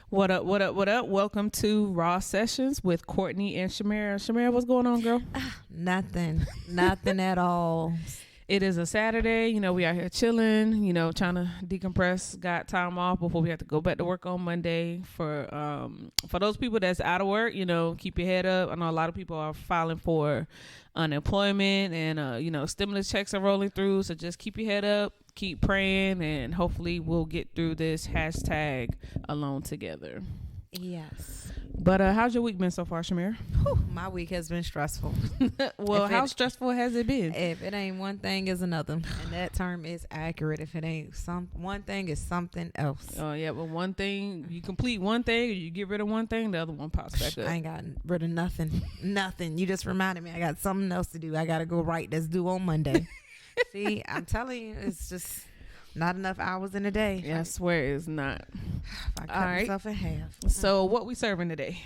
What up, what up, what up? Welcome to Raw Sessions with Courtney and Shamara. Shamara, what's going on, girl? Nothing at all. It is a Saturday. We out here chilling, trying to decompress. Got time off before we have to go back to work on Monday. For those people that's out of work, keep your head up. I know a lot of people are filing for unemployment and, stimulus checks are rolling through. So just keep your head up, keep praying, and hopefully we'll get through this hashtag alone together. Yes. But how's your week been so far, Shamir? My week has been stressful. Well, how stressful has it been? If it ain't one thing, is another, and that term is accurate. If it ain't one thing, is something else. Oh yeah, but one thing, you complete one thing, or you get rid of one thing, the other one pops back up. I ain't got rid of nothing. Nothing. You just reminded me. I got something else to do. I got to go write that's due on Monday. See, I'm telling you, it's just not enough hours in a day. Yeah, I swear it's not. I cut myself in half. So what we serving today?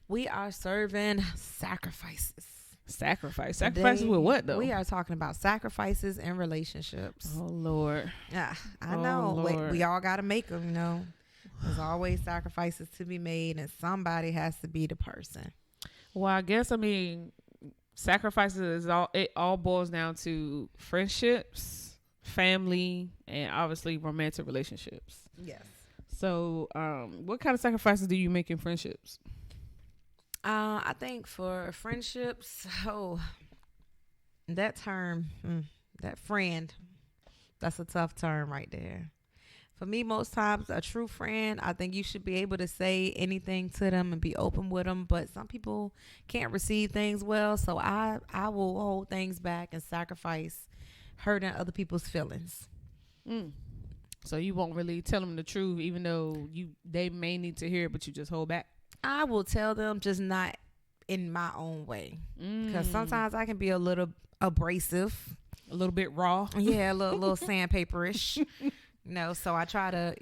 We are serving sacrifices. Sacrifices Today, with what though? We are talking about sacrifices in relationships. Oh Lord. Yeah, I know. Lord. We all got to make them. There's always sacrifices to be made, and somebody has to be the person. Well, I guess sacrifices it all boils down to friendships, family, and obviously romantic relationships. Yes. So, what kind of sacrifices do you make in friendships? I think for friendships, that term, that friend, that's a tough term right there. For me, most times, a true friend, I think you should be able to say anything to them and be open with them. But some people can't receive things well, so I will hold things back and sacrifice hurting other people's feelings. So you won't really tell them the truth, even though they may need to hear it, but you just hold back. I will tell them, just not in my own way, because sometimes I can be a little abrasive, a little bit raw. Yeah, a little sandpaperish. So I try to,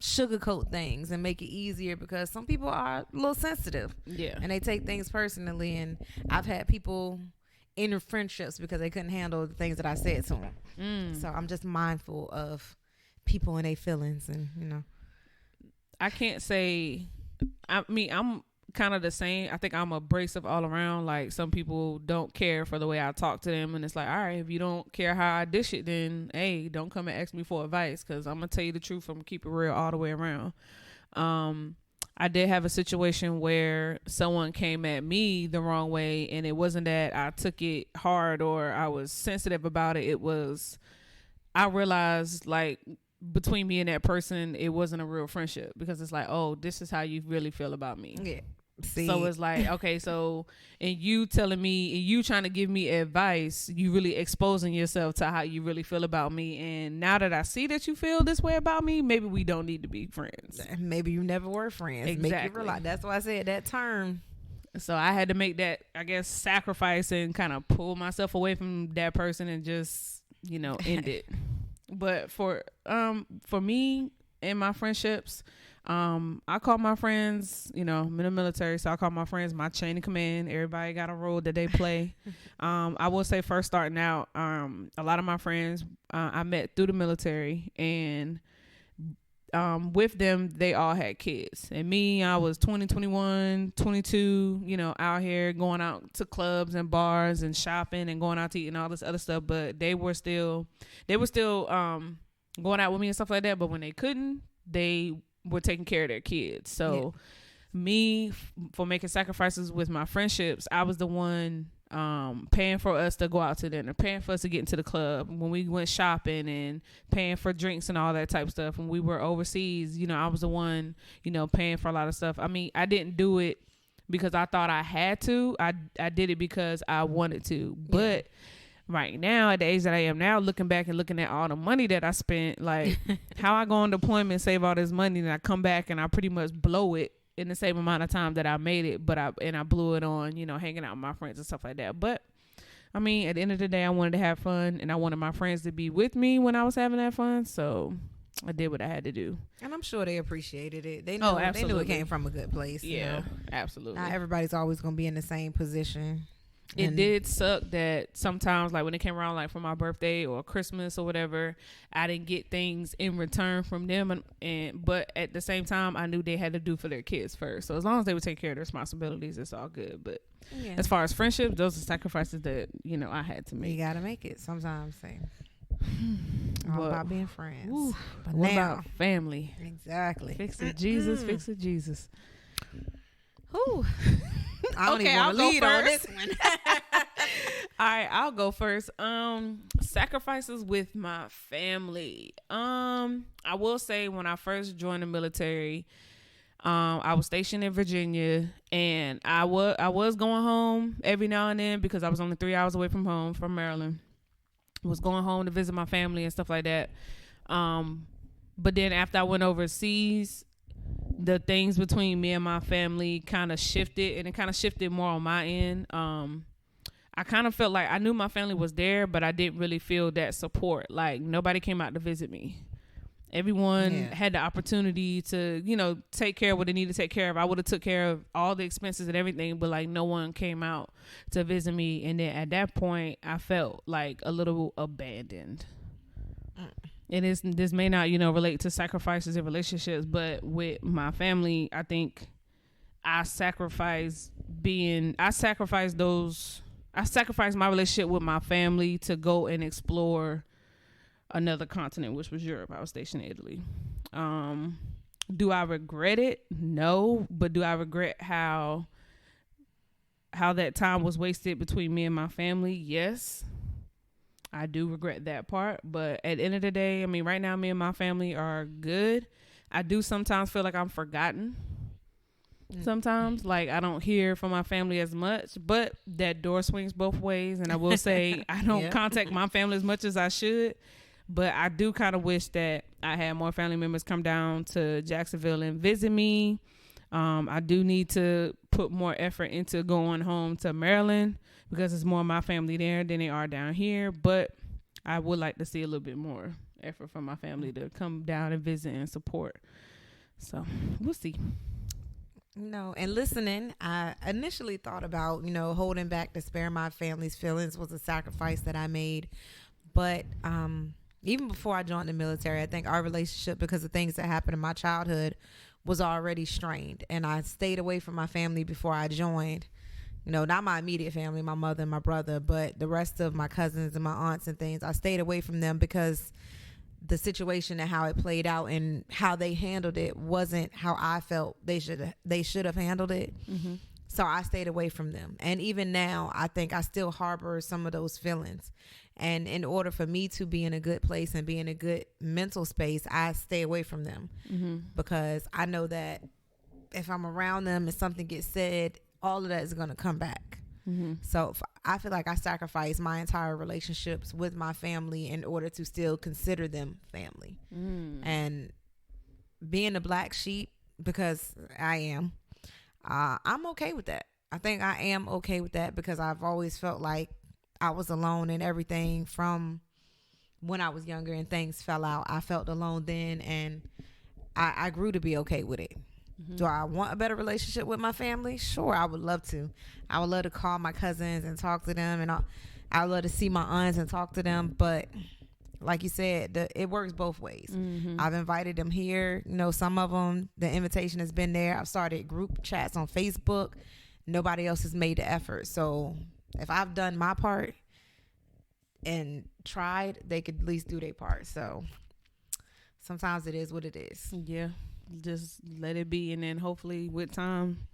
sugarcoat things and make it easier, because some people are a little sensitive. Yeah. And they take things personally. And I've had people enter friendships because they couldn't handle the things that I said to them. So I'm just mindful of people and their feelings, and, I can't say, I'm kind of the same. I think I'm abrasive all around. Like, some people don't care for the way I talk to them, and it's like, all right, if you don't care how I dish it, then hey, don't come and ask me for advice, because I'm gonna tell you the truth. I'm gonna keep it real all the way around. I did have a situation where someone came at me the wrong way, and it wasn't that I took it hard or I was sensitive about it. It was, I realized, like, between me and that person, it wasn't a real friendship, because it's like, oh, this is how you really feel about me. Yeah. See. So it's like, okay, so, and you telling me, and you trying to give me advice, you really exposing yourself to how you really feel about me. And now that I see that you feel this way about me, maybe we don't need to be friends. Maybe you never were friends. Exactly. Make you realize. That's why I said that term. So I had to make that, I guess, sacrifice and kind of pull myself away from that person and just, end it. But for me and my friendships, I call my friends, I'm in the military, so I call my friends my chain of command. Everybody got a role that they play. I will say, first starting out, a lot of my friends I met through the military, and with them, they all had kids. And me, I was 20, 21, 22, out here going out to clubs and bars and shopping and going out to eat and all this other stuff. But they were still going out with me and stuff like that. But when they couldn't, they were taking care of their kids. So me, for making sacrifices with my friendships, I was the one paying for us to go out to dinner, paying for us to get into the club, when we went shopping, and paying for drinks and all that type of stuff. When we were overseas, I was the one, paying for a lot of stuff. I didn't do it because I thought I had to. I did it because I wanted to. But right now, at the age that I am now, looking back and looking at all the money that I spent, like how I go on deployment, save all this money, and I come back and I pretty much blow it in the same amount of time that I made it, but I blew it on, hanging out with my friends and stuff like that. But at the end of the day, I wanted to have fun, and I wanted my friends to be with me when I was having that fun. So I did what I had to do. And I'm sure they appreciated it. They knew it came from a good place. Yeah, absolutely. Not everybody's always going to be in the same position. It did suck that sometimes, like when it came around, like for my birthday or Christmas or whatever, I didn't get things in return from them, but at the same time, I knew they had to do for their kids first. So as long as they would take care of their responsibilities, it's all good. But as far as friendships, those are sacrifices that I had to make. You gotta make it sometimes. All about being friends. But what about family? Exactly. Fix it, Jesus. Fix it, Jesus. Whew. I don't even want to lead on this one. All right, I'll go first. Sacrifices with my family. I will say when I first joined the military, I was stationed in Virginia, and I was going home every now and then because I was only 3 hours away from home, from Maryland. Was going home to visit my family and stuff like that. But then after I went overseas, the things between me and my family kind of shifted, and it kind of shifted more on my end. I kind of felt like I knew my family was there, but I didn't really feel that support. Like nobody came out to visit me. Everyone had the opportunity to, take care of what they needed to take care of. I would have took care of all the expenses and everything, but like no one came out to visit me. And then at that point, I felt like a little abandoned. And this may not, relate to sacrifices in relationships, but with my family, I think I sacrificed my relationship with my family to go and explore another continent, which was Europe. I was stationed in Italy. Do I regret it? No. But do I regret how that time was wasted between me and my family? Yes. I do regret that part. But at the end of the day, I mean, right now, me and my family are good. I do sometimes feel like I'm forgotten. Sometimes, like, I don't hear from my family as much, but that door swings both ways. And I will say I don't contact my family as much as I should. But I do kind of wish that I had more family members come down to Jacksonville and visit me. I do need to put more effort into going home to Maryland because it's more of my family there than they are down here. But I would like to see a little bit more effort from my family to come down and visit and support. So we'll see. And listening, I initially thought about, holding back to spare my family's feelings was a sacrifice that I made. But even before I joined the military, I think our relationship, because of things that happened in my childhood, was already strained. And I stayed away from my family before I joined. Not my immediate family, my mother and my brother, but the rest of my cousins and my aunts and things. I stayed away from them because the situation and how it played out and how they handled it wasn't how I felt they should have handled it. Mm-hmm. So I stayed away from them. And even now, I think I still harbor some of those feelings. And in order for me to be in a good place and be in a good mental space, I stay away from them. Mm-hmm. Because I know that if I'm around them and something gets said, all of that is going to come back. Mm-hmm. So I feel like I sacrificed my entire relationships with my family in order to still consider them family. And being a black sheep, because I am, I'm okay with that. I think I am okay with that because I've always felt like I was alone in everything from when I was younger and things fell out. I felt alone then, and I grew to be okay with it. Mm-hmm. Do I want a better relationship with my family? Sure, I would love to. I would love to call my cousins and talk to them, and I would love to see my aunts and talk to them. But like you said, it works both ways. Mm-hmm. I've invited them here. Some of them, the invitation has been there. I've started group chats on Facebook. Nobody else has made the effort. So if I've done my part and tried, they could at least do their part. So sometimes it is what it is. Yeah. Just let it be, and then hopefully with time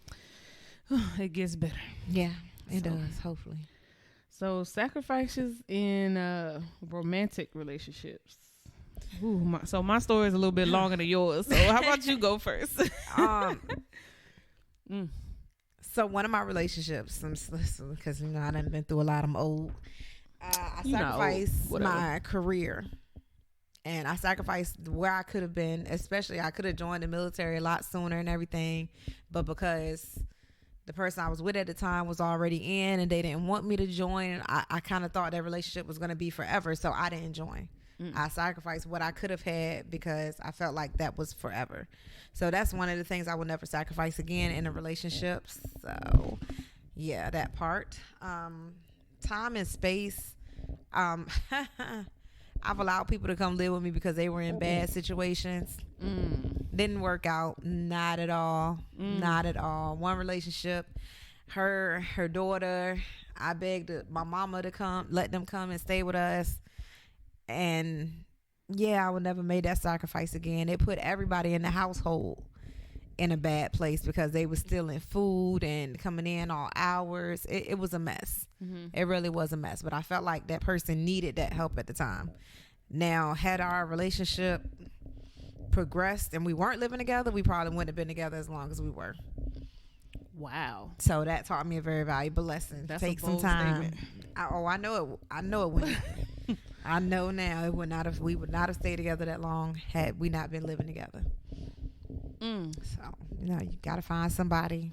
it gets better. Yeah, it does, hopefully. So sacrifices in romantic relationships. Ooh, so my story is a little bit longer than yours, so how about you go first? So one of my relationships, because I done been through a lot, I'm old. I sacrificed my career. And I sacrificed where I could have been, especially I could have joined the military a lot sooner and everything. But because the person I was with at the time was already in and they didn't want me to join, I kind of thought that relationship was going to be forever. So I didn't join. I sacrificed what I could have had because I felt like that was forever. So that's one of the things I will never sacrifice again in a relationship. So Yeah, that part. Time and space. Um, I've allowed people to come live with me because they were in bad situations. Didn't work out. Not at all. Not at all. One relationship, her daughter, I begged my mama to come, let them come and stay with us. And yeah, I would never make that sacrifice again. It put everybody in the household in a bad place because they were stealing food and coming in all hours. It was a mess. It really was a mess. But I felt like that person needed that help at the time. Now, had our relationship progressed and we weren't living together, we probably wouldn't have been together as long as we were. Wow. So that taught me a very valuable lesson. That's Take a bold some time. statement. I know it. I know it wouldn't. I know now it would not have. We would not have stayed together that long had we not been living together. So you gotta find somebody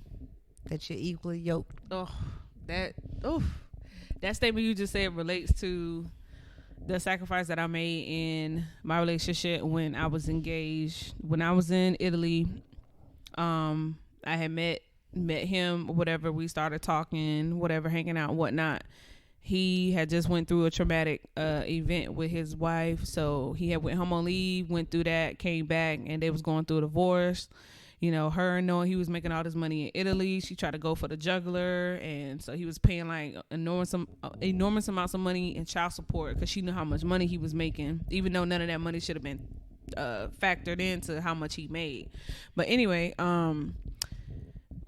that you're equally yoked. That statement you just said relates to the sacrifice that I made in my relationship when I was engaged. When I was in Italy, I had met him, whatever. We started talking, whatever, hanging out, whatnot. He had just went through a traumatic event with his wife, so he had went home on leave, went through that, came back, and they was going through a divorce. Her knowing he was making all this money in Italy, she tried to go for the juggler, and so he was paying like enormous amounts of money in child support because she knew how much money he was making, even though none of that money should have been factored into how much he made. But anyway,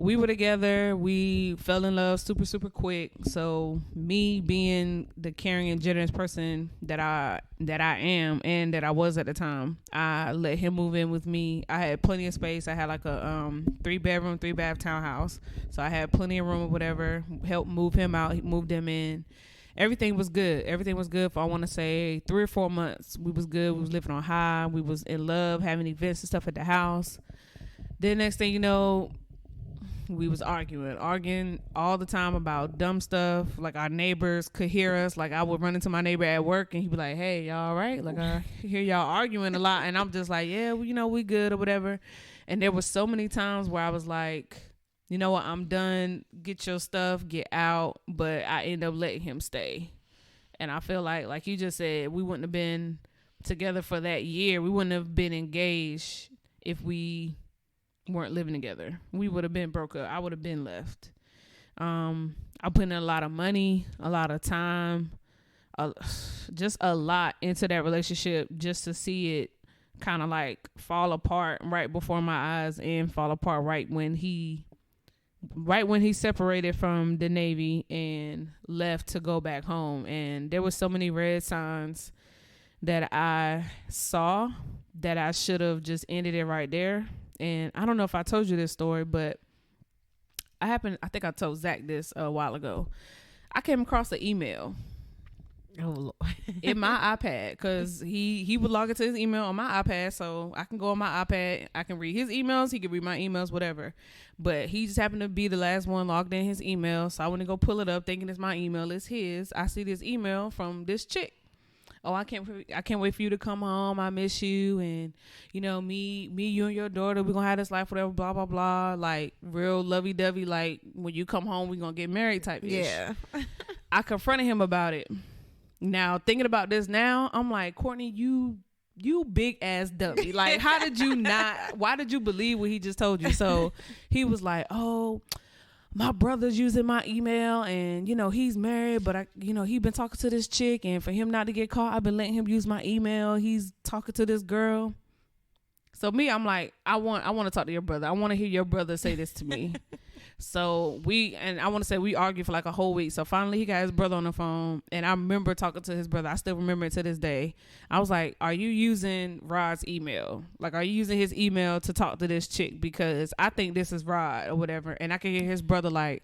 we were together. We fell in love super, super quick. So me being the caring and generous person that I am and that I was at the time, I let him move in with me. I had plenty of space. I had like a 3-bedroom, 3-bath townhouse. So I had plenty of room or whatever. Helped move him out. He moved him in. Everything was good. Everything was good for, I want to say, 3 or 4 months. We was good. We was living on high. We was in love, having events and stuff at the house. Then next thing you know, we was arguing all the time about dumb stuff. Like our neighbors could hear us. Like I would run into my neighbor at work and he'd be like, "Hey, y'all all right?" Like I hear y'all arguing a lot, and I'm just like, "Yeah, well, we good or whatever." And there was so many times where I was like, "You know what? I'm done. Get your stuff, get out." But I end up letting him stay, and I feel like you just said, we wouldn't have been together for that year. We wouldn't have been engaged if we weren't living together. We would have been broke up. I would have been left. I put in a lot of money, a lot of time, just a lot into that relationship just to see it kind of like fall apart right before my eyes and fall apart right when he separated from the Navy and left to go back home. And there was so many red signs that I saw that I should have just ended it right there. And I don't know if I told you this story, but I think I told Zach this a while ago. I came across an email in my iPad because he would log into his email on my iPad, so I can go on my iPad. I can read his emails. He can read my emails, whatever. But he just happened to be the last one logged in his email, so I went to go pull it up thinking it's my email. It's his. I see this email from this chick. "Oh, I can't wait for you to come home. I miss you. And, me, you and your daughter, we're going to have this life, whatever, blah, blah, blah." Like, real lovey-dovey, like, when you come home, we're going to get married type ish. Yeah. I confronted him about it. Now, thinking about this now, I'm like, Courtney, you big-ass dummy. Like, why did you believe what he just told you? So, he was like, "Oh, my brother's using my email and, he's married, but he been talking to this chick, and for him not to get caught, I've been letting him use my email. He's talking to this girl." So me, I'm like, I want to talk to your brother. I want to hear your brother say this to me. So I want to say we argued for like a whole week. So finally he got his brother on the phone, and I remember talking to his brother. I still remember it to this day. I was like, "Are you using Rod's email? Like, are you using his email to talk to this chick? Because I think this is Rod or whatever." And I can hear his brother like,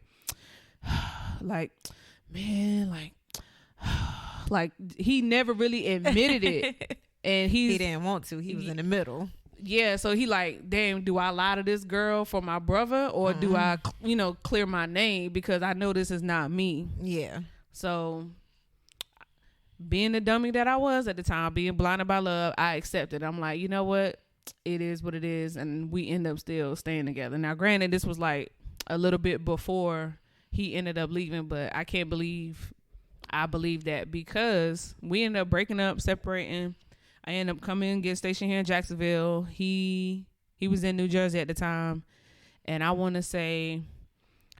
"Man, like he never really admitted it." And he didn't want to. He was in the middle. Yeah, so he like, "Damn, do I lie to this girl for my brother, or do I, clear my name because I know this is not me?" Yeah. So, being the dummy that I was at the time, being blinded by love, I accepted. I'm like, you know what? It is what it is, and we end up still staying together. Now, granted, this was like a little bit before he ended up leaving. But I can't believe I believe that, because we ended up breaking up, separating. I ended up coming and getting stationed here in Jacksonville. He was in New Jersey at the time, and I want to say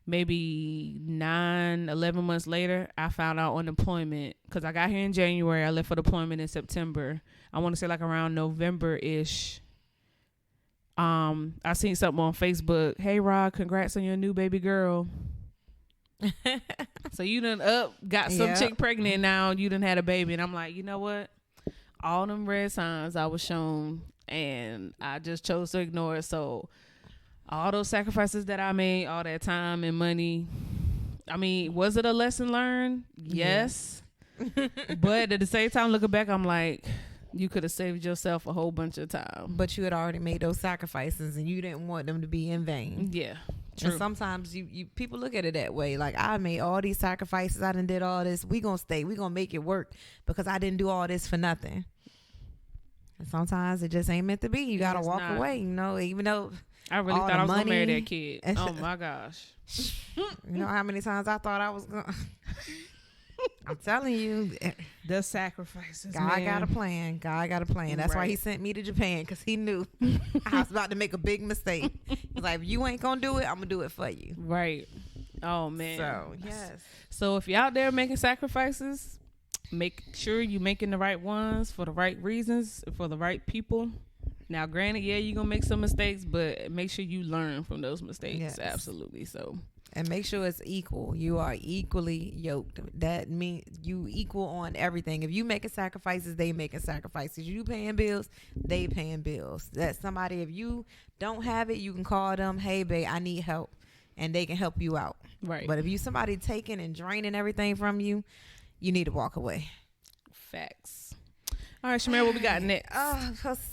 maybe 11 months later, I found out on deployment, because I got here in January. I left for deployment in September. I want to say like around November-ish. I seen something on Facebook. Hey, Rod, congrats on your new baby girl. So you done got some chick pregnant now. You done had a baby. And I'm like, you know what? All them red signs I was shown, and I just chose to ignore it. So all those sacrifices that I made, all that time and money, I mean, was it a lesson learned? Yes. But at the same time, looking back, I'm like, you could have saved yourself a whole bunch of time. But you had already made those sacrifices, and you didn't want them to be in vain. Yeah. True. And sometimes you people look at it that way. Like, I made all these sacrifices. I done did all this. We gonna stay. We gonna make it work because I didn't do all this for nothing. And sometimes it just ain't meant to be. You gotta walk away, you know, even though I really thought I was gonna marry that kid. Oh my gosh. You know how many times I thought I was gonna I'm telling you, the sacrifices. God got a plan. God got a plan. That's why he sent me to Japan, because he knew I was about to make a big mistake. He's like, if you ain't gonna do it, I'm gonna do it for you. Right. Oh man. So yes. So if you're out there making sacrifices, make sure you're making the right ones for the right reasons, for the right people. Now, granted, yeah, you're gonna make some mistakes, but make sure you learn from those mistakes. Yes. Absolutely. So. And make sure it's equal. You are equally yoked. That means you equal on everything. If you making sacrifices, they making sacrifices. You paying bills, they paying bills. That somebody, if you don't have it, you can call them, hey, babe, I need help. And they can help you out. Right. But if you somebody taking and draining everything from you, you need to walk away. Facts. All right, Shamir, what we got next?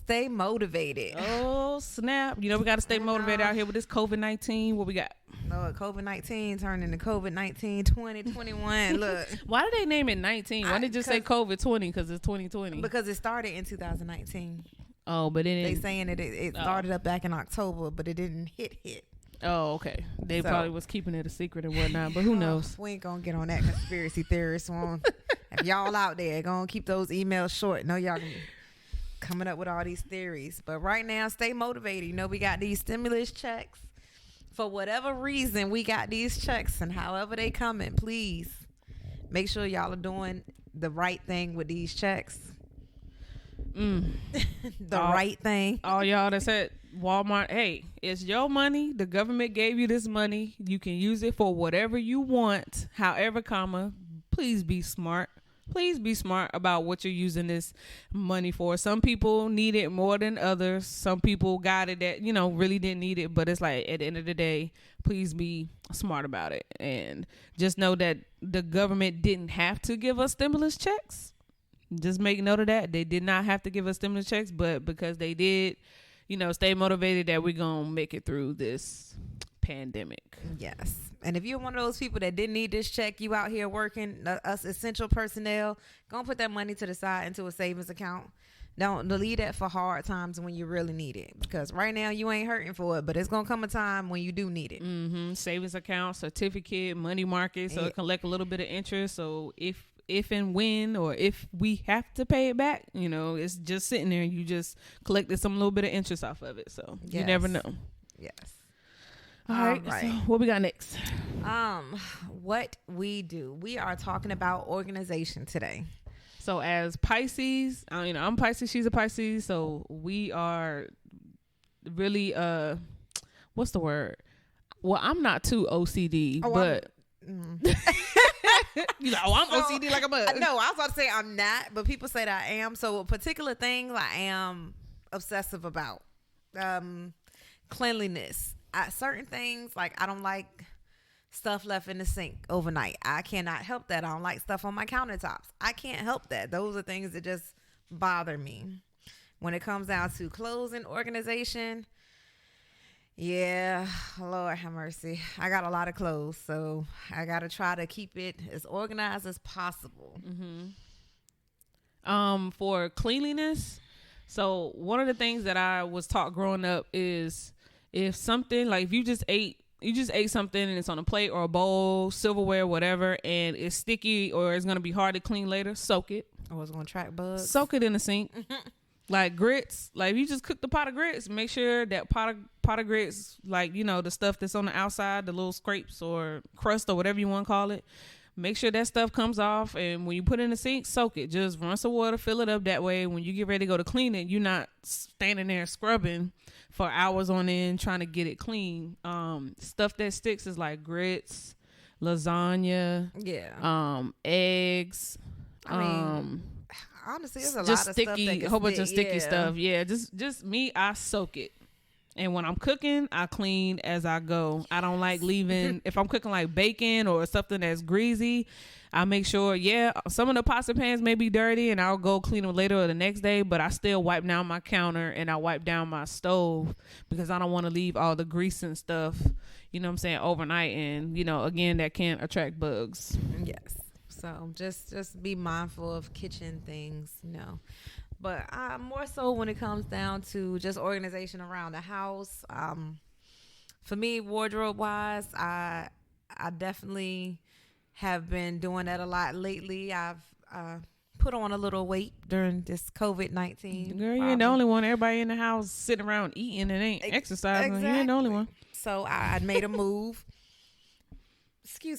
Stay motivated. Oh, snap. You know, we got to stay motivated out here with this COVID-19. What we got? No, COVID-19 turned into COVID-19 2021. Look. Why did they name it 19? Why did they just say COVID-20? Because it's 2020. Because it started in 2019. Oh, but then they saying that it started up back in October, but it didn't hit. Oh, okay. They probably was keeping it a secret and whatnot, but who knows? We ain't gonna get on that conspiracy theorist one. If y'all out there, gonna keep those emails short. No, y'all coming up with all these theories. But right now, stay motivated. You know, we got these stimulus checks. For whatever reason, we got these checks, and however they coming, please make sure y'all are doing the right thing with these checks. Right thing. All y'all that said Walmart, hey, it's your money. The government gave you this money. You can use it for whatever you want. However, please be smart. Please be smart about what you're using this money for. Some people need it more than others. Some people got it that, you know, really didn't need it. But it's like, at the end of the day, please be smart about it. And just know that the government didn't have to give us stimulus checks. Just make note of that. They did not have to give us stimulus checks, but because they did, you know, stay motivated that we're going to make it through this pandemic. Yes. And if you're one of those people that didn't need this check, you out here working, us essential personnel, go put that money to the side into a savings account. Don't leave that for hard times when you really need it. Because right now you ain't hurting for it, but it's going to come a time when you do need it. Mm-hmm. Savings account, certificate, money market, so it collect a little bit of interest. So if and when, or if we have to pay it back, you know, it's just sitting there and you just collected some little bit of interest off of it. So you never know. Yes. All right. So what we got next? What we do. We are talking about organization today. So as Pisces, you know, I'm Pisces, she's a Pisces. So we are really, what's the word? Well, I'm not too OCD, but you know, I'm OCD like a bug. No, I was about to say I'm not, but people say that I am. So particular things I am obsessive about. Cleanliness. Certain things, like I don't like stuff left in the sink overnight. I cannot help that. I don't like stuff on my countertops. I can't help that. Those are things that just bother me. When it comes down to clothes and organization, yeah, Lord have mercy. I got a lot of clothes, so I got to try to keep it as organized as possible. Mm-hmm. For cleanliness, so one of the things that I was taught growing up is if something, like if you just ate ate something and it's on a plate or a bowl, silverware, whatever, and it's sticky or it's gonna be hard to clean later, soak it. Or it's gonna track bugs. Soak it in the sink. Like grits, like if you just cook the pot of grits, make sure that pot of grits, like, you know, the stuff that's on the outside, the little scrapes or crust or whatever you want to call it, make sure that stuff comes off. And when you put it in the sink, soak it. Just run some water, fill it up. That way, when you get ready to go to clean it, you're not standing there scrubbing for hours on end trying to get it clean. Stuff that sticks is like grits, lasagna, eggs. I mean, honestly, there's a just lot of sticky, stuff that a whole bunch of stick, sticky stuff. Yeah, just me, I soak it. And when I'm cooking, I clean as I go. I don't like leaving, if I'm cooking like bacon or something that's greasy, I make sure, some of the pots and pans may be dirty and I'll go clean them later or the next day, but I still wipe down my counter and I wipe down my stove because I don't want to leave all the grease and stuff, you know what I'm saying, overnight. And, you know, again, that can attract bugs. Yes. So just be mindful of kitchen things, you know. But more so when it comes down to just organization around the house. For me, wardrobe wise, I definitely have been doing that a lot lately. I've put on a little weight during this COVID-19. Girl, you ain't the only one. Everybody in the house sitting around eating and ain't exercising. Exactly. You ain't the only one. So I made a move.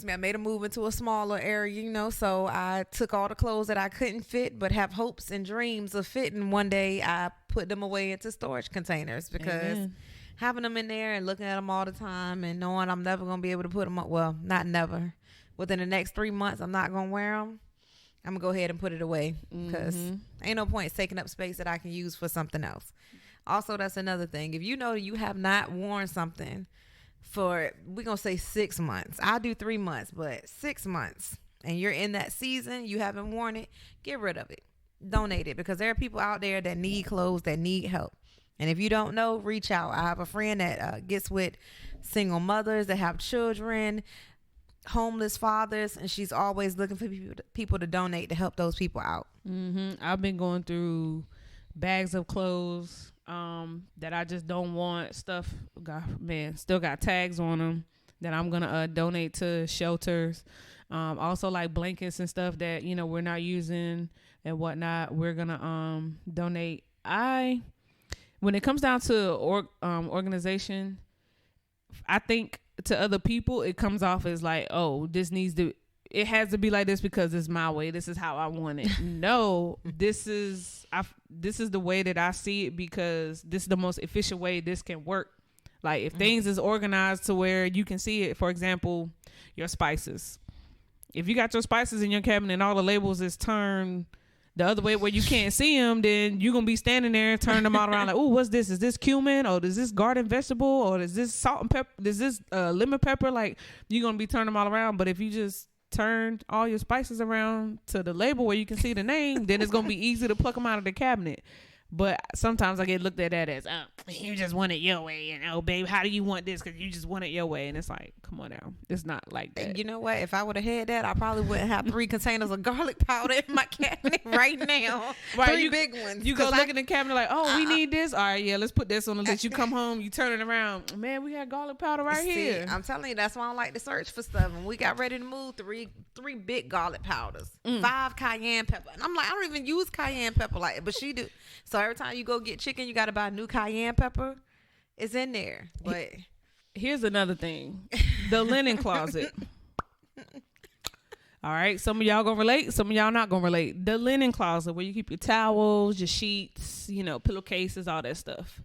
I made a move into a smaller area, you know, so I took all the clothes that I couldn't fit but have hopes and dreams of fitting. One day I put them away into storage containers because having them in there and looking at them all the time and knowing I'm never going to be able to put them up, well, not never. Within the next 3 months, I'm not going to wear them. I'm going to go ahead and put it away because ain't no point taking up space that I can use for something else. Also, that's another thing. If you know you have not worn something for, we're going to say 6 months. I'll do 3 months, but 6 months. And you're in that season, you haven't worn it, get rid of it. Donate it because there are people out there that need clothes, that need help. And if you don't know, reach out. I have a friend that gets with single mothers that have children, homeless fathers, and she's always looking for people to donate to help those people out. I've been going through bags of clothes that I just don't want. Stuff still got tags on them that I'm gonna donate to shelters. Also like blankets and stuff that, you know, we're not using and whatnot, we're gonna donate. When it comes down to organization, I think to other people it comes off as like, oh, it has to be like this because it's my way. This is how I want it. No, this is the way that I see it because this is the most efficient way this can work. Like if things is organized to where you can see it, for example, your spices. If you got your spices in your cabinet and all the labels is turned the other way where you can't see them, then you're going to be standing there and turning them all around like, oh, what's this? Is this cumin? Or is this garden vegetable? Or is this salt and pepper? Is this lemon pepper? Like you're going to be turning them all around. But if you just turned all your spices around to the label where you can see the name, then it's going to be easy to pluck them out of the cabinet. But sometimes I get looked at that as, oh, you just want it your way. And, oh, babe, how do you want this? Because you just want it your way. And it's like, come on now. It's not like that. You know what? If I would have had that, I probably wouldn't have 3 containers of garlic powder in my cabinet right now. Right, 3 big ones. You go look in the cabinet like, oh, we need this. All right, yeah, let's put this on the list. You come home, you turn it around. Man, we had garlic powder right here. I'm telling you, that's why I don't like to search for stuff. And we got ready to move 3 big garlic powders, 5 cayenne pepper. And I'm like, I don't even use cayenne pepper like it, but she do. So every time you go get chicken, you got to buy new cayenne pepper. It's in there. But here's another thing. The linen closet. All right. Some of y'all gonna relate. Some of y'all not gonna relate. The linen closet where you keep your towels, your sheets, you know, pillowcases, all that stuff.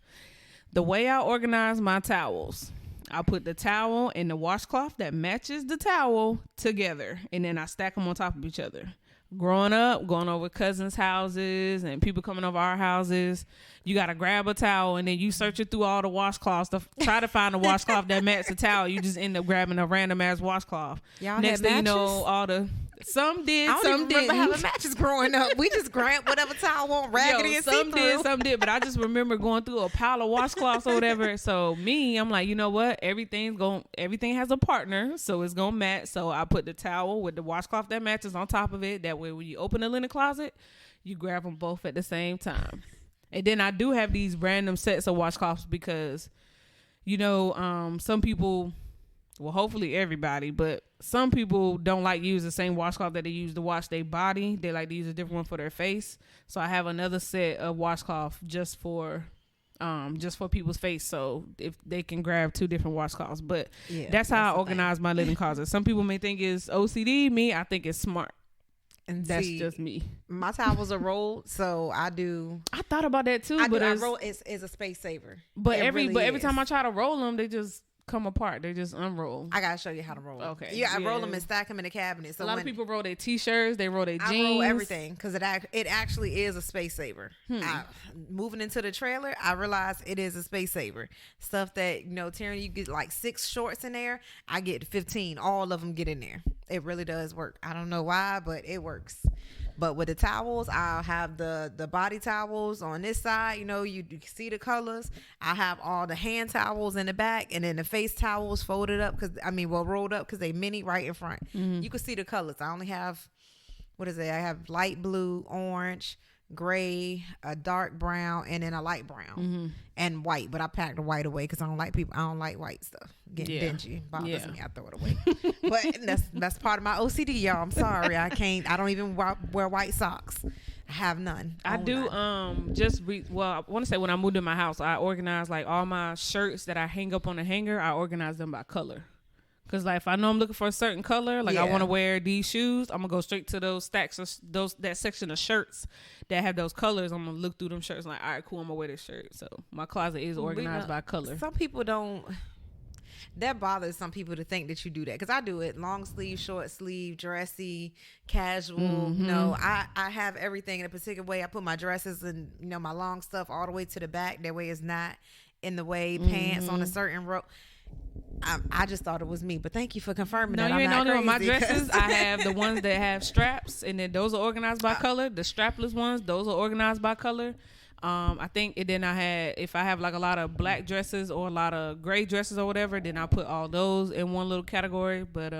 The way I organize my towels, I put the towel and the washcloth that matches the towel together. And then I stack them on top of each other. Growing up, going over cousins' houses and people coming over our houses, you got to grab a towel and then you search it through all the washcloths to try to find a washcloth that matches the towel. You just end up grabbing a random ass washcloth. Y'all Next thing you know, some did, some didn't. I don't remember having matches growing up. We just grabbed whatever towel on raggedy and see-through. Some did, but I just remember going through a pile of washcloths or whatever. So I'm like, you know what? Everything has a partner, so it's gonna match. So I put the towel with the washcloth that matches on top of it. That way, when you open the linen closet, you grab them both at the same time. And then I do have these random sets of washcloths because, you know, some people well, hopefully everybody, but some people don't like use the same washcloth that they use to wash their body. They like to use a different one for their face. So I have another set of washcloth just for people's face, so if they can grab 2 different washcloths. But that's how I organize my living closet. Some people may think it's OCD. Me, I think it's smart. And that's just me. My towels are rolled, so I thought about that too, but I roll is a space saver. But every time I try to roll them, they just come apart. They just unroll. I gotta show you how to roll. Okay. Yeah, I roll them and stack them in the cabinet. So a lot of people roll their t-shirts. They roll their jeans. I roll everything because it actually is a space saver. Moving into the trailer, I realized it is a space saver. Stuff that Taryn, you get like 6 shorts in there. I get 15. All of them get in there. It really does work. I don't know why, but it works. But with the towels, I'll have the body towels on this side. You see the colors. I have all the hand towels in the back, and then the face towels folded up rolled up because they mini right in front. Mm-hmm. You can see the colors. I only have, I have light blue, orange, gray, a dark brown, and then a light brown and white. But I packed the white away because I don't like white stuff. Getting dingy bothers me. I throw it away. But that's part of my OCD, y'all. I'm sorry. I don't even wear white socks. I have none. I do. I want to say when I moved in my house, I organized like all my shirts that I hang up on the hanger. I organize them by color. Cause like if I know I'm looking for a certain color, like I want to wear these shoes, I'm gonna go straight to those stacks of that section of shirts that have those colors. I'm gonna look through them shirts like, all right, cool, I'm gonna wear this shirt. So my closet is organized by color. Some people don't. That bothers some people to think that you do that, because I do it: long sleeve, short sleeve, dressy, casual. Mm-hmm. I have everything in a particular way. I put my dresses and my long stuff all the way to the back. That way it's not in the way. Pants on a certain row. I just thought it was me, but thank you for confirming that. No, you ain't the only one. My dresses, I have the ones that have straps, and then those are organized by color. The strapless ones, those are organized by color. I think, and then if I have like a lot of black dresses or a lot of gray dresses or whatever, then I put all those in one little category. But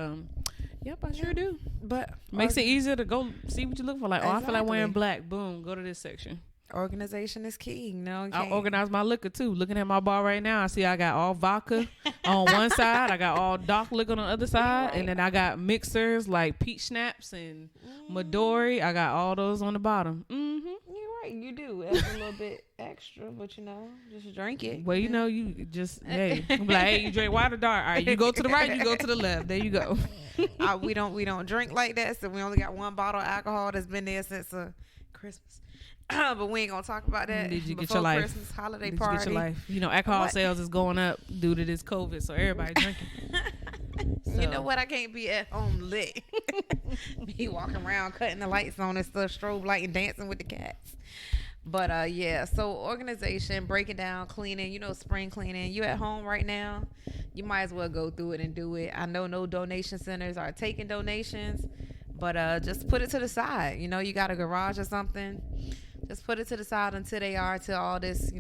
yep, I sure do. But makes it easier to go see what you look for. Like, I feel like wearing black. Boom, go to this section. Organization is key. I organize my liquor too. Looking at my bar right now, I see I got all vodka on one side, I got all dark liquor on the other side, and then I got mixers like peach schnapps and Midori. I got all those on the bottom. You're right, you do. It's a little bit extra, but just drink it. Well, you just be like, hey, you drink white or dark? All right, you go to the right, you go to the left. There you go. We don't drink like that, so we only got one bottle of alcohol that's been there since Christmas. But we ain't gonna talk about that. Did you get your life? Christmas holiday Did party. You get your life? Alcohol sales is going up due to this COVID, so everybody drinking. So. You know what? I can't be at home lit. Be walking around cutting the lights on and stuff, strobe light and dancing with the cats. But so organization, breaking down, cleaning, spring cleaning. You at home right now, you might as well go through it and do it. I know no donation centers are taking donations, but just put it to the side. You got a garage or something. Just put it to the side till all this,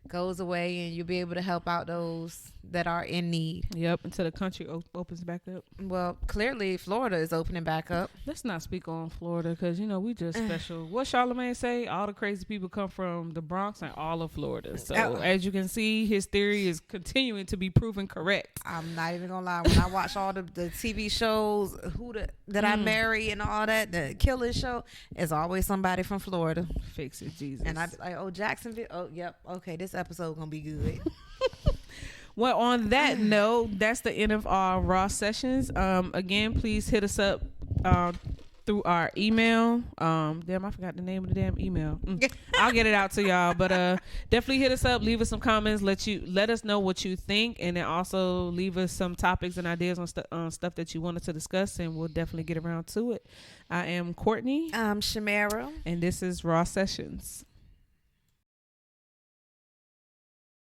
goes away, and you'll be able to help out those that are in need. Yep, until the country opens back up. Well, clearly Florida is opening back up. Let's not speak on Florida because, we just special. What Charlamagne say? All the crazy people come from the Bronx and all of Florida. So, as you can see, his theory is continuing to be proven correct. I'm not even going to lie. When I watch all the TV shows, that I marry and all that, the killing show, is always somebody from Florida. Fix it, Jesus. And I be like, Jacksonville. Oh, yep. Okay, this episode going to be good. Well, on that note, that's the end of our Raw sessions. Again, please hit us up through our email. Damn, I forgot the name of the damn email. I'll get it out to y'all. But definitely hit us up. Leave us some comments. Let us know what you think, and then also leave us some topics and ideas on stuff that you wanted to discuss, and we'll definitely get around to it. I am Courtney. I'm Shamara, and this is Raw Sessions.